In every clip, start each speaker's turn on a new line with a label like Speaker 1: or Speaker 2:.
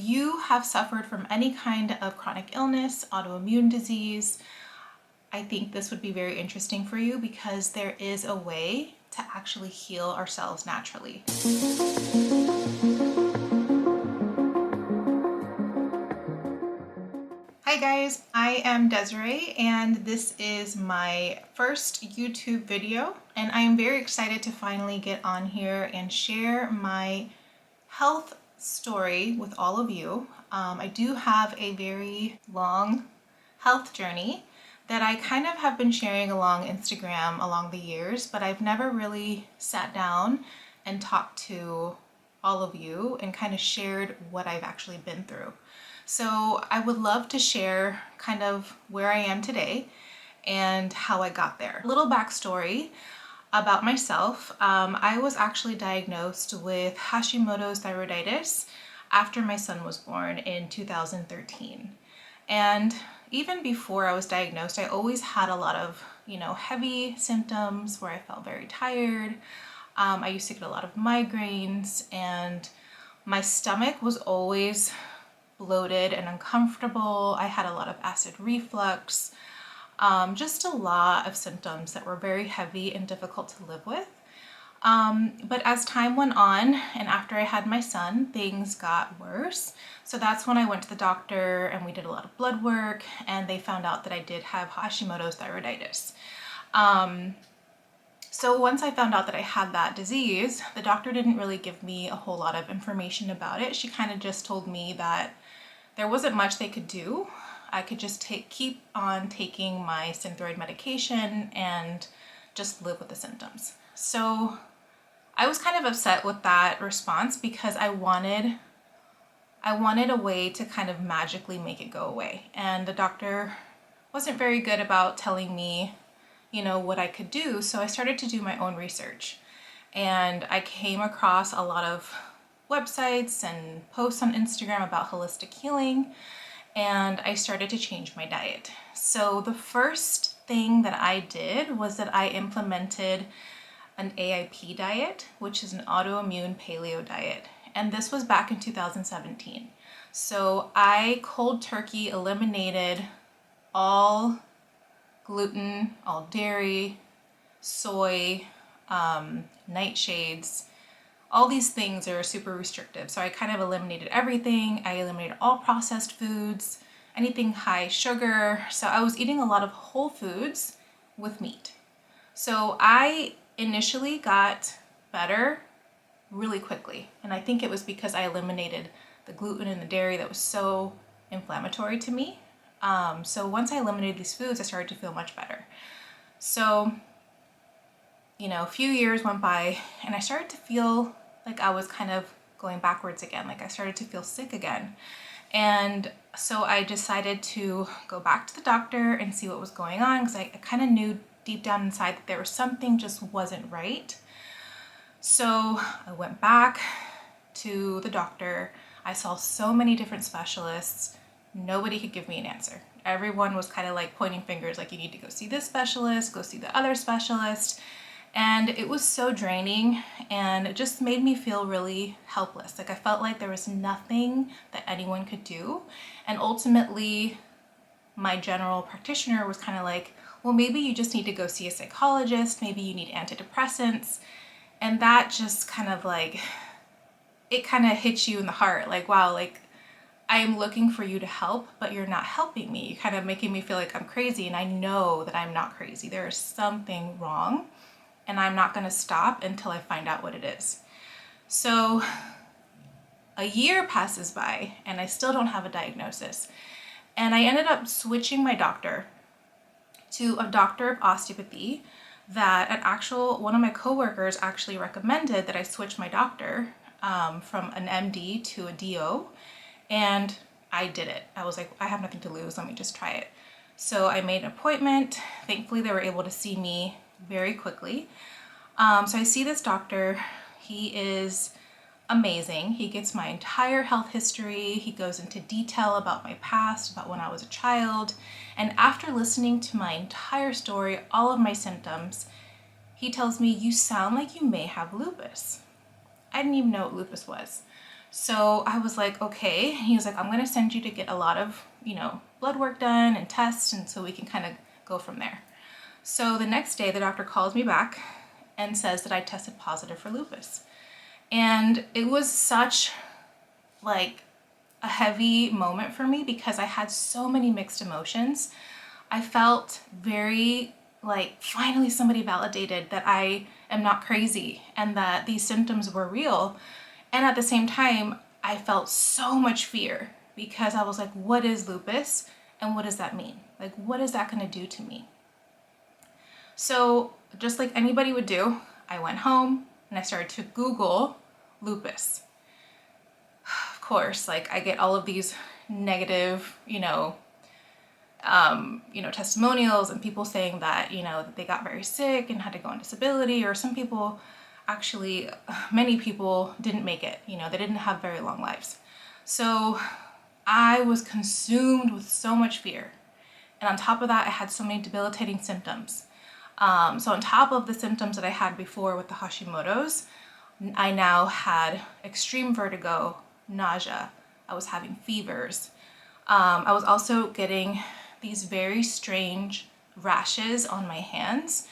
Speaker 1: you have suffered from any kind of chronic illness, autoimmune disease, I think this would be very interesting for you because there is a way to actually heal ourselves naturally. Hi guys, I am Desiree and this is my first YouTube video, and I am very excited to finally get on here and share my health story with all of you. I do have a very long health journey that I kind of have been sharing along Instagram along the years, but I've never really sat down and talked to all of you and kind of shared what I've actually been through. So I would love to share kind of where I am today and how I got there. A little backstory about myself. I was actually diagnosed with Hashimoto's thyroiditis after my son was born in 2013. And even before I was diagnosed, I always had a lot of, heavy symptoms where I felt very tired. I used to get a lot of migraines, and my stomach was always bloated and uncomfortable. I had a lot of acid reflux, just a lot of symptoms that were very heavy and difficult to live with. But as time went on and after I had my son, things got worse. So that's when I went to the doctor and we did a lot of blood work, and they found out that I did have Hashimoto's thyroiditis. So once I found out that I had that disease, the doctor didn't really give me a whole lot of information about it. She kind of just told me that there wasn't much they could do. I could just keep on taking my Synthroid medication and just live with the symptoms. So I was kind of upset with that response because I wanted a way to kind of magically make it go away. And the doctor wasn't very good about telling me, what I could do. So I started to do my own research, and I came across a lot of websites and posts on Instagram about holistic healing, and I started to change my diet. So the first thing that I did was that I implemented an AIP diet, which is an autoimmune paleo diet. And this was back in 2017. So I cold turkey eliminated all gluten, all dairy, soy, nightshades. All these things are super restrictive. So I kind of eliminated everything. I eliminated all processed foods, anything high sugar. So I was eating a lot of whole foods with meat. So I initially got better really quickly. And I think it was because I eliminated the gluten and the dairy that was so inflammatory to me. So once I eliminated these foods, I started to feel much better. So, a few years went by and I started to feel like I was kind of going backwards again. Like I started to feel sick again. And so I decided to go back to the doctor and see what was going on, because I kind of knew deep down inside that there was something just wasn't right. So I went back to the doctor. I saw so many different specialists. Nobody could give me an answer. Everyone was kind of like pointing fingers, like you need to go see this specialist, go see the other specialist. And it was so draining, and it just made me feel really helpless. Like I felt like there was nothing that anyone could do. And ultimately, my general practitioner was kind of like, well, maybe you just need to go see a psychologist. Maybe you need antidepressants. And that just kind of like, it kind of hits you in the heart. Like, wow, like I am looking for you to help, but you're not helping me. You're kind of making me feel like I'm crazy, and I know that I'm not crazy. There is something wrong, and I'm not gonna stop until I find out what it is. So a year passes by and I still don't have a diagnosis. And I ended up switching my doctor to a doctor of osteopathy that one of my coworkers actually recommended that I switch my doctor from an MD to a DO. And I did it. I was like, I have nothing to lose, let me just try it. So I made an appointment. Thankfully, they were able to see me very quickly. So I see this doctor. He is amazing. He gets my entire health history. He goes into detail about my past, about when I was a child. And after listening to my entire story, all of my symptoms, he tells me, you sound like you may have lupus. I didn't even know what lupus was. So I was like, okay. He was like, I'm gonna send you to get a lot of, blood work done and tests, and so we can kind of go from there. So the next day, the doctor calls me back and says that I tested positive for lupus. And it was such like a heavy moment for me because I had so many mixed emotions. I felt very like finally somebody validated that I am not crazy and that these symptoms were real. And at the same time, I felt so much fear because I was like, what is lupus and what does that mean? Like, what is that going to do to me? So just like anybody would do, I went home and I started to Google lupus. Of course, like I get all of these negative, testimonials and people saying that, that they got very sick and had to go on disability, or some people actually, many people didn't make it, they didn't have very long lives. So I was consumed with so much fear. And on top of that, I had so many debilitating symptoms. So on top of the symptoms that I had before with the Hashimoto's, I now had extreme vertigo, nausea. I was having fevers. I was also getting these very strange rashes on my hands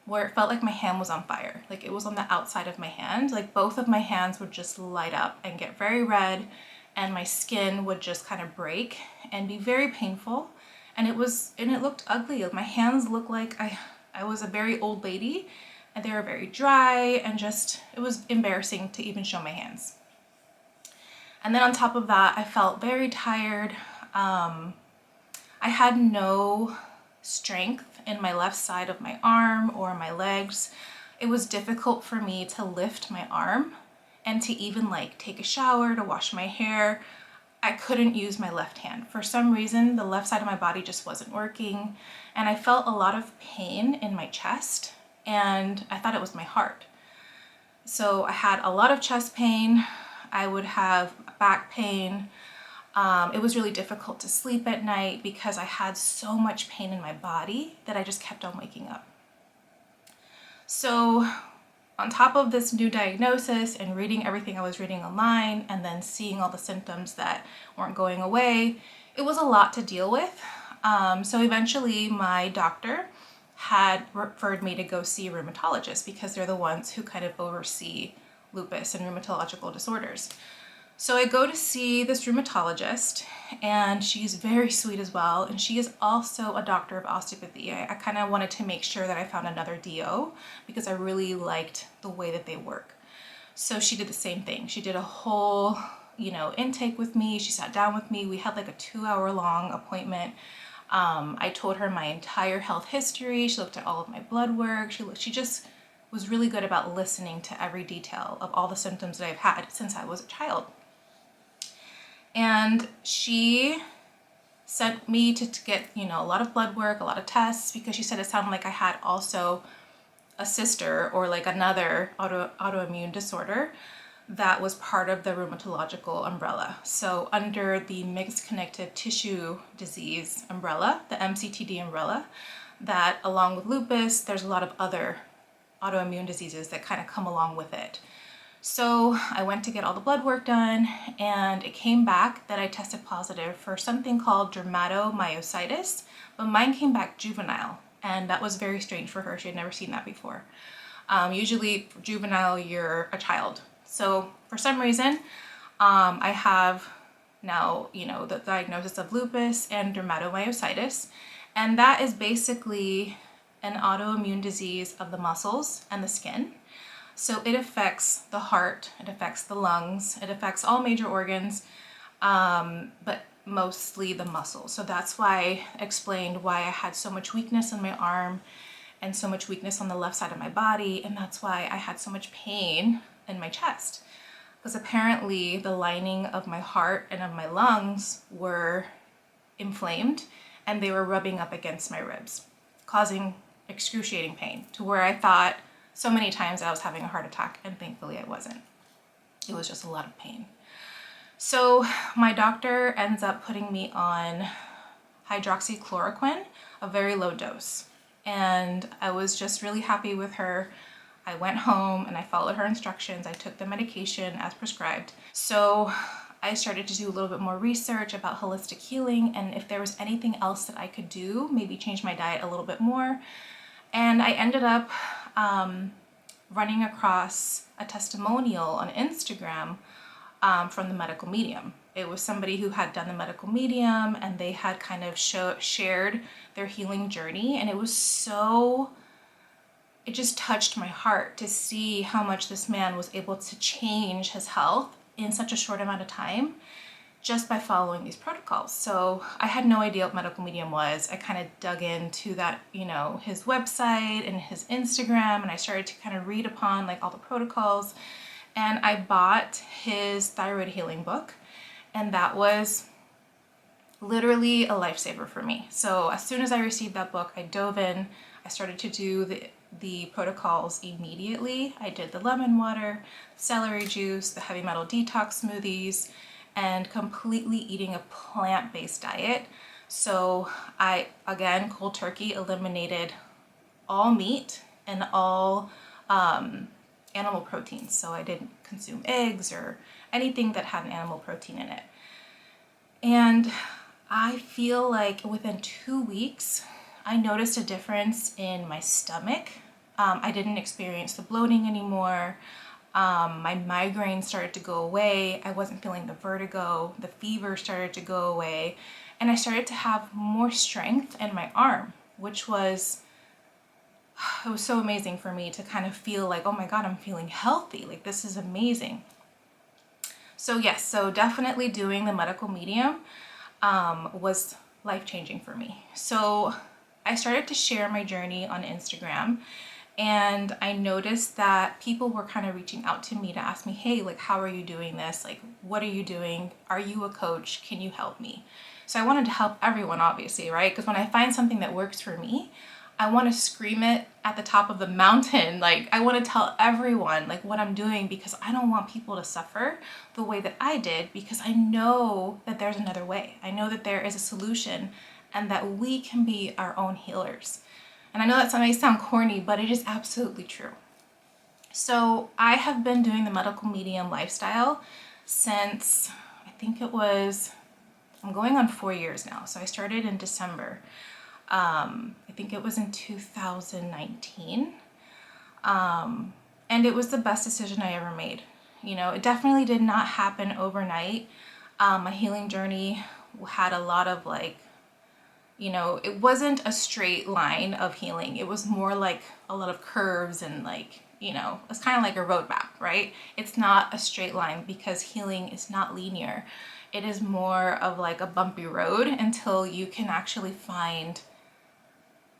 Speaker 1: where it felt like my hand was on fire. Like it was on the outside of my hand. Like both of my hands would just light up and get very red, and my skin would just kind of break and be very painful. And it looked ugly. Like my hands looked like I was a very old lady, and they were very dry, and just, it was embarrassing to even show my hands. And then on top of that, I felt very tired. I had no strength in my left side of my arm or my legs. It was difficult for me to lift my arm and to even like take a shower, to wash my hair. I couldn't use my left hand. For some reason, the left side of my body just wasn't working, and I felt a lot of pain in my chest, and I thought it was my heart. So I had a lot of chest pain. I would have back pain. It was really difficult to sleep at night because I had so much pain in my body that I just kept on waking up. So on top of this new diagnosis and reading everything I was reading online and then seeing all the symptoms that weren't going away, it was a lot to deal with. So eventually my doctor had referred me to go see a rheumatologist because they're the ones who kind of oversee lupus and rheumatological disorders. So I go to see this rheumatologist, and she's very sweet as well, and she is also a doctor of osteopathy. I kind of wanted to make sure that I found another DO because I really liked the way that they work. So she did the same thing. She did a whole, intake with me. She sat down with me. We had like a 2-hour long appointment. I told her my entire health history. She looked at all of my blood work. She just was really good about listening to every detail of all the symptoms that I've had since I was a child. And she sent me to get, a lot of blood work, a lot of tests, because she said it sounded like I had also a sister or like another autoimmune disorder that was part of the rheumatological umbrella. So under the mixed connective tissue disease umbrella, the MCTD umbrella, that along with lupus, there's a lot of other autoimmune diseases that kind of come along with it. So I went to get all the blood work done, and it came back that I tested positive for something called Dermatomyositis, but mine came back juvenile, and that was very strange for her. She had never seen that before. Usually for juvenile, you're a child. So for some reason, I have now, the diagnosis of lupus and dermatomyositis, and that is basically an autoimmune disease of the muscles and the skin. So it affects the heart, it affects the lungs, it affects all major organs, but mostly the muscles. So that's why I explained why I had so much weakness in my arm and so much weakness on the left side of my body, and that's why I had so much pain in my chest. Because apparently the lining of my heart and of my lungs were inflamed, and they were rubbing up against my ribs, causing excruciating pain to where I thought so many times I was having a heart attack, and thankfully I wasn't. It was just a lot of pain. So my doctor ends up putting me on hydroxychloroquine, a very low dose. And I was just really happy with her. I went home and I followed her instructions. I took the medication as prescribed. So I started to do a little bit more research about holistic healing and if there was anything else that I could do, maybe change my diet a little bit more. And I ended up running across a testimonial on Instagram from the medical medium. It was somebody who had done the medical medium and they had kind of shared their healing journey, and it just touched my heart to see how much this man was able to change his health in such a short amount of time just by following these protocols. So I had no idea what medical medium was. I kind of dug into that, his website and his Instagram, and I started to kind of read upon like all the protocols, and I bought his thyroid healing book, and that was literally a lifesaver for me. So as soon as I received that book, I dove in. I started to do the protocols immediately. I did the lemon water, celery juice, the heavy metal detox smoothies, and completely eating a plant-based diet. So I, again, cold turkey, eliminated all meat and all animal proteins. So I didn't consume eggs or anything that had an animal protein in it. And I feel like within 2 weeks, I noticed a difference in my stomach. I didn't experience the bloating anymore. My migraine started to go away. I wasn't feeling the vertigo. The fever started to go away. And I started to have more strength in my arm, which was so amazing for me to kind of feel like, oh my God, I'm feeling healthy. Like, this is amazing. So yes, so definitely doing the medical medium was life-changing for me. So I started to share my journey on Instagram, and I noticed that people were kind of reaching out to me to ask me, hey, like, how are you doing this? Like, what are you doing? Are you a coach? Can you help me? So I wanted to help everyone, obviously, right? Because when I find something that works for me, I want to scream it at the top of the mountain. Like, I want to tell everyone like what I'm doing, because I don't want people to suffer the way that I did, because I know that there's another way. I know that there is a solution and that we can be our own healers. And I know that may sound corny, but it is absolutely true. So I have been doing the medical medium lifestyle since, I think it was, I'm going on 4 years now. So I started in December. I think it was in 2019. And it was the best decision I ever made. It definitely did not happen overnight. My healing journey had a lot of it wasn't a straight line of healing. It was more like a lot of curves and it's kind of like a roadmap, right? It's not a straight line because healing is not linear. It is more of like a bumpy road until you can actually find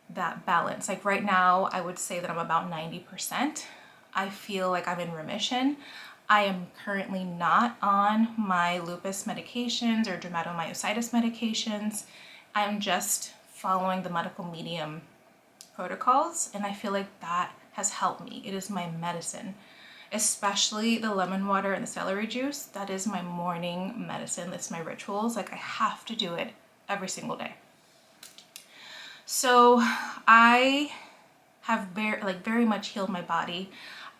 Speaker 1: that balance. Like right now, I would say that I'm about 90%. I feel like I'm in remission. I am currently not on my lupus medications or dermatomyositis medications. I'm just following the medical medium protocols, and I feel like that has helped me. It is my medicine, especially the lemon water and the celery juice. That is my morning medicine. That's my rituals. Like, I have to do it every single day. So I have very much healed my body.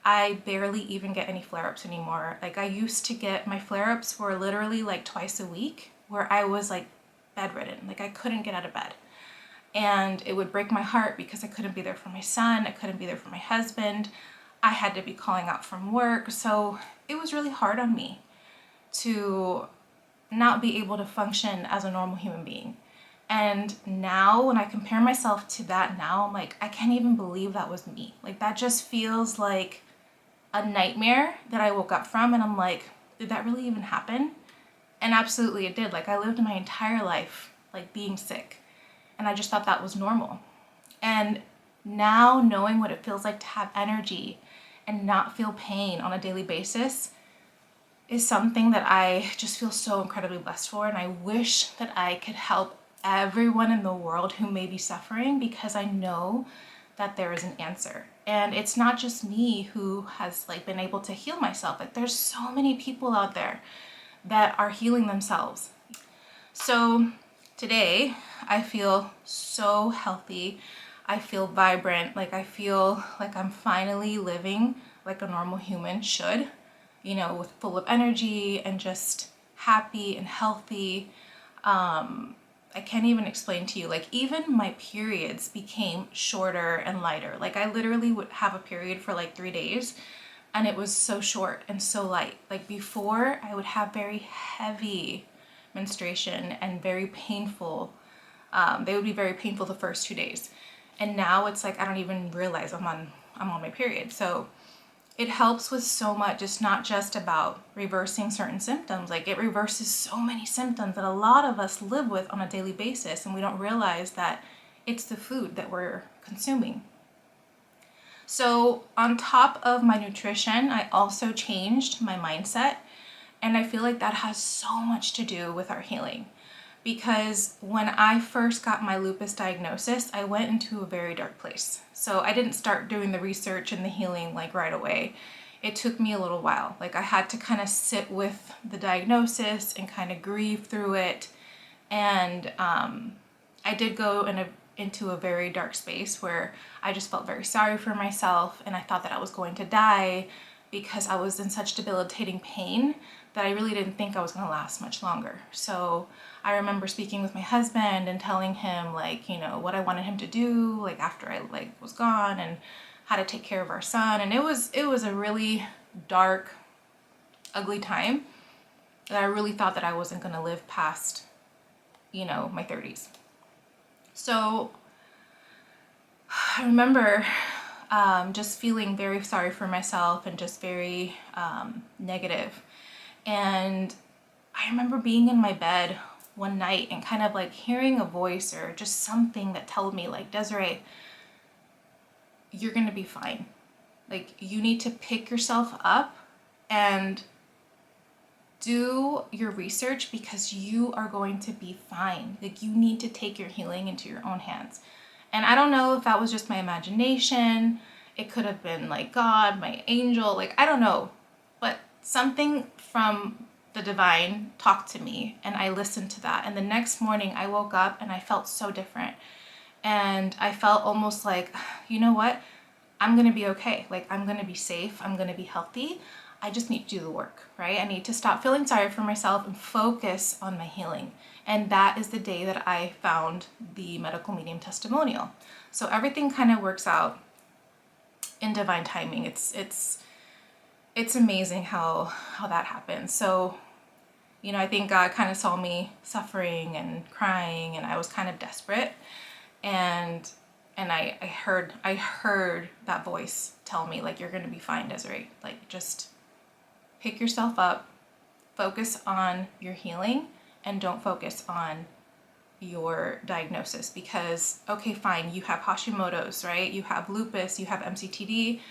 Speaker 1: I barely even get any flare-ups anymore. Like, I used to get, my flare-ups were literally like twice a week, where I was like bedridden. Like, I couldn't get out of bed. And it would break my heart because I couldn't be there for my son. I couldn't be there for my husband. I had to be calling out from work. So it was really hard on me to not be able to function as a normal human being. And now when I compare myself to that now, I'm like, I can't even believe that was me. Like, that just feels like a nightmare that I woke up from. And I'm like, did that really even happen? And absolutely it did. Like, I lived my entire life like being sick, and I just thought that was normal. And now knowing what it feels like to have energy and not feel pain on a daily basis is something that I just feel so incredibly blessed for. And I wish that I could help everyone in the world who may be suffering, because I know that there is an answer. And it's not just me who has been able to heal myself. Like, there's so many people out there that are healing themselves. So today I feel so healthy. I feel vibrant. Like I feel like I'm finally living like a normal human should, you know, with full of energy and just happy and healthy. I can't even explain to you, like even my periods became shorter and lighter. Like I literally would have a period for like 3 days and it was so short and so light. Like before I would have very heavy menstruation and very painful. They would be very painful the first 2 days. And now it's like I don't even realize I'm on my period. So it helps with so much. It's not just about reversing certain symptoms. Like it reverses so many symptoms that a lot of us live with on a daily basis, and we don't realize that it's the food that we're consuming. So on top of my nutrition, I also changed my mindset, and I feel like that has so much to do with our healing. Because when I first got my lupus diagnosis, I went into a very dark place. So I didn't start doing the research and the healing like right away. It took me a little while. Like I had to kind of sit with the diagnosis and kind of grieve through it. And I did go into a very dark space where I just felt very sorry for myself, and I thought that I was going to die because I was in such debilitating pain that I really didn't think I was going to last much longer. So I remember speaking with my husband and telling him like, you know, what I wanted him to do like after I like was gone, and how to take care of our son. And it was a really dark, ugly time that I really thought that I wasn't going to live past, you know, my 30s. So I remember just feeling very sorry for myself and just very negative. And I remember being in my bed one night and kind of like hearing a voice or just something that told me like, Desiree, you're gonna be fine. Like you need to pick yourself up and do your research because you are going to be fine. Like you need to take your healing into your own hands. And I don't know if that was just my imagination. It could have been like God, my angel, like I don't know. But something from the divine talked to me and I listened to that. And the next morning I woke up and I felt so different. And I felt almost like, you know what? I'm going to be okay. Like I'm going to be safe. I'm going to be healthy. I just need to do the work, right? I need to stop feeling sorry for myself and focus on my healing. And that is the day that I found the medical medium testimonial. So everything kind of works out in divine timing. It's amazing how that happens. So, you know, I think God kind of saw me suffering and crying, and I was kind of desperate. And I heard that voice tell me like, you're going to be fine, Desiree. Like just pick yourself up, focus on your healing, and don't focus on your diagnosis. Because, okay, fine, you have Hashimoto's, right? You have lupus, you have MCTD,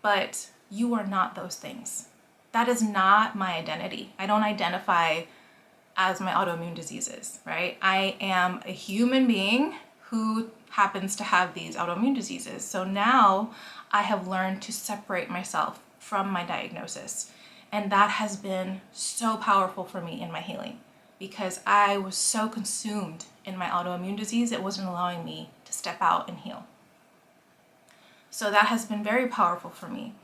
Speaker 1: but you are not those things. That is not my identity. I don't identify as my autoimmune diseases, right? I am a human being who happens to have these autoimmune diseases. So now I have learned to separate myself from my diagnosis. And that has been so powerful for me in my healing, because I was so consumed in my autoimmune disease, it wasn't allowing me to step out and heal. So that has been very powerful for me.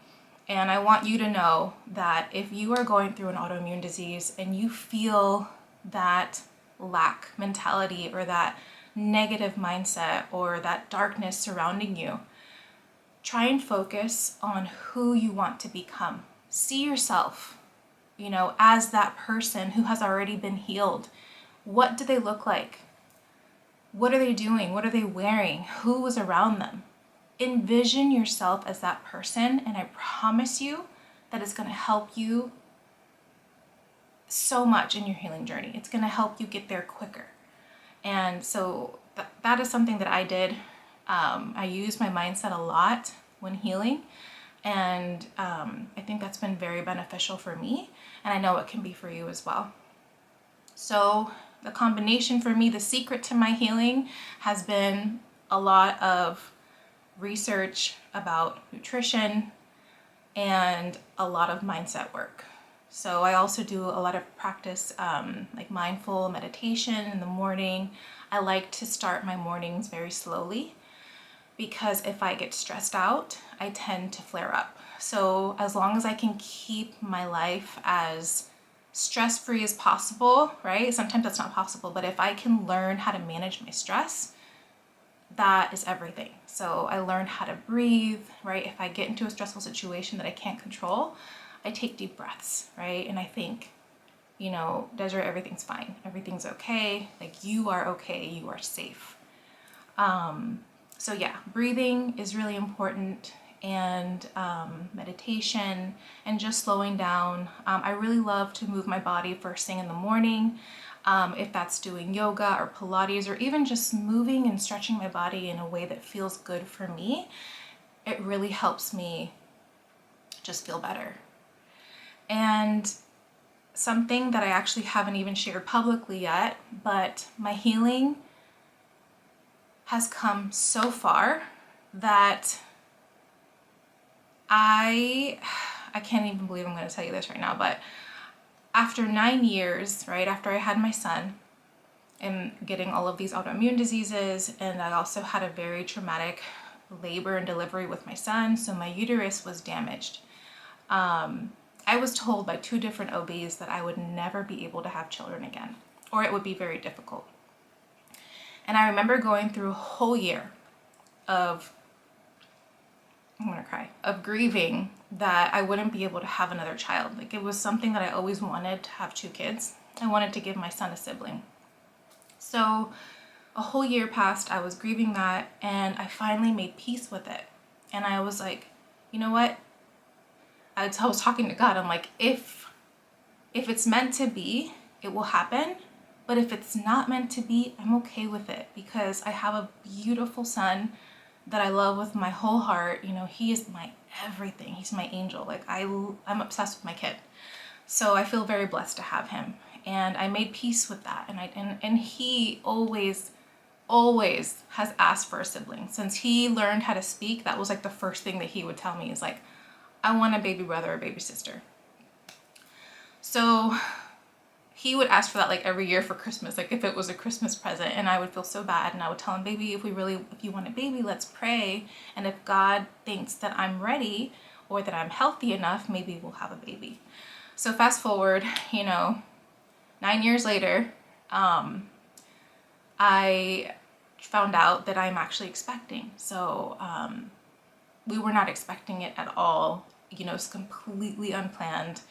Speaker 1: And I want you to know that if you are going through an autoimmune disease and you feel that lack mentality or that negative mindset or that darkness surrounding you, try and focus on who you want to become. See yourself, you know, as that person who has already been healed. What do they look like? What are they doing? What are they wearing? Who was around them? Envision yourself as that person, and I promise you that it's going to help you so much in your healing journey. It's going to help you get there quicker. And so that is something that I did. I use my mindset a lot when healing, and I think that's been very beneficial for me, and I know it can be for you as well. So the combination for me, the secret to my healing has been a lot of research about nutrition and a lot of mindset work. So I also do a lot of practice like mindful meditation in the morning. I like to start my mornings very slowly. because if I get stressed out, I tend to flare up. So as long as I can keep my life as stress-free as possible, right? Sometimes that's not possible, but if I can learn how to manage my stress, that is everything. So I learned how to breathe, right? If I get into a stressful situation that I can't control, I take deep breaths, right? And I think, you know, Desiree, everything's fine. Everything's okay. Like, you are okay. You are safe. So yeah, breathing is really important, and meditation and just slowing down. I really love to move my body first thing in the morning. If that's doing yoga or Pilates, or even just moving and stretching my body in a way that feels good for me, it really helps me just feel better. And something that I actually haven't even shared publicly yet, but my healing has come so far that I can't even believe I'm going to tell you this right now, but after 9 years, right after I had my son and getting all of these autoimmune diseases, and I also had a very traumatic labor and delivery with my son, so my uterus was damaged. I was told by 2 different OBs that I would never be able to have children again, or it would be very difficult. And I remember going through a whole year of, I'm gonna cry, of grieving that I wouldn't be able to have another child. Like, it was something that I always wanted, to have 2 kids. I wanted to give my son a sibling. So a whole year passed, I was grieving that, and I finally made peace with it. And I was like, you know what? I was talking to God, I'm like, if it's meant to be, it will happen. But if it's not meant to be, I'm okay with it, because I have a beautiful son that I love with my whole heart. You know, he is my everything. He's my angel. Like, I'm obsessed with my kid. So I feel very blessed to have him. And I made peace with that. And he always has asked for a sibling. Since he learned how to speak, that was like the first thing that he would tell me, is like, I want a baby brother or baby sister. So he would ask for that like every year for Christmas, like if it was a Christmas present, and I would feel so bad, and I would tell him, baby, if you want a baby, let's pray, and if God thinks that I'm ready or that I'm healthy enough, maybe we'll have a baby. So fast forward, 9 years later, I found out that I'm actually expecting. So we were not expecting it at all, it's completely unplanned.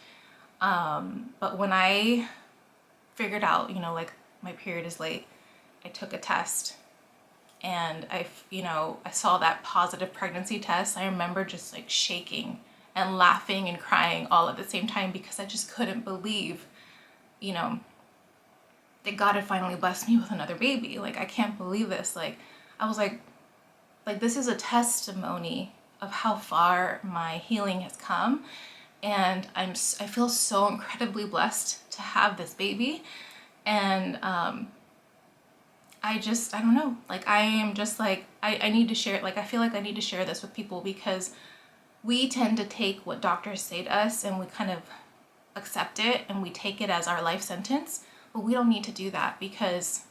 Speaker 1: But when I figured out, like my period is late, I took a test, and I saw that positive pregnancy test. I remember just like shaking and laughing and crying all at the same time, because I just couldn't believe, that God had finally blessed me with another baby. Like, I can't believe this. Like, I was like this is a testimony of how far my healing has come. And I feel so incredibly blessed to have this baby. And I don't know, like, I am just like, I need to share it. Like, I feel like I need to share this with people, because we tend to take what doctors say to us and we kind of accept it and we take it as our life sentence. But we don't need to do that, because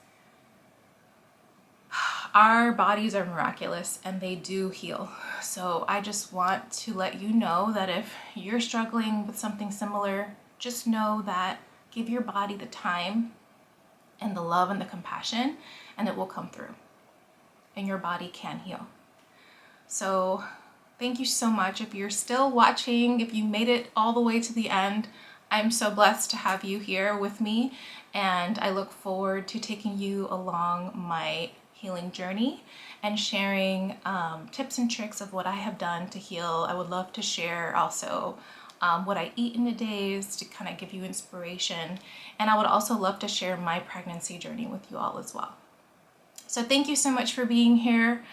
Speaker 1: our bodies are miraculous and they do heal. So I just want to let you know that if you're struggling with something similar, just know that give your body the time and the love and the compassion, and it will come through, and your body can heal. So thank you so much. If you're still watching, if you made it all the way to the end, I'm so blessed to have you here with me, and I look forward to taking you along my healing journey and sharing tips and tricks of what I have done to heal. I would love to share also what I eat in the days to kind of give you inspiration, and I would also love to share my pregnancy journey with you all as well. So thank you so much for being here.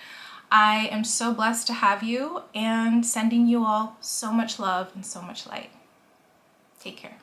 Speaker 1: I am so blessed to have you, and sending you all so much love and so much light. Take care.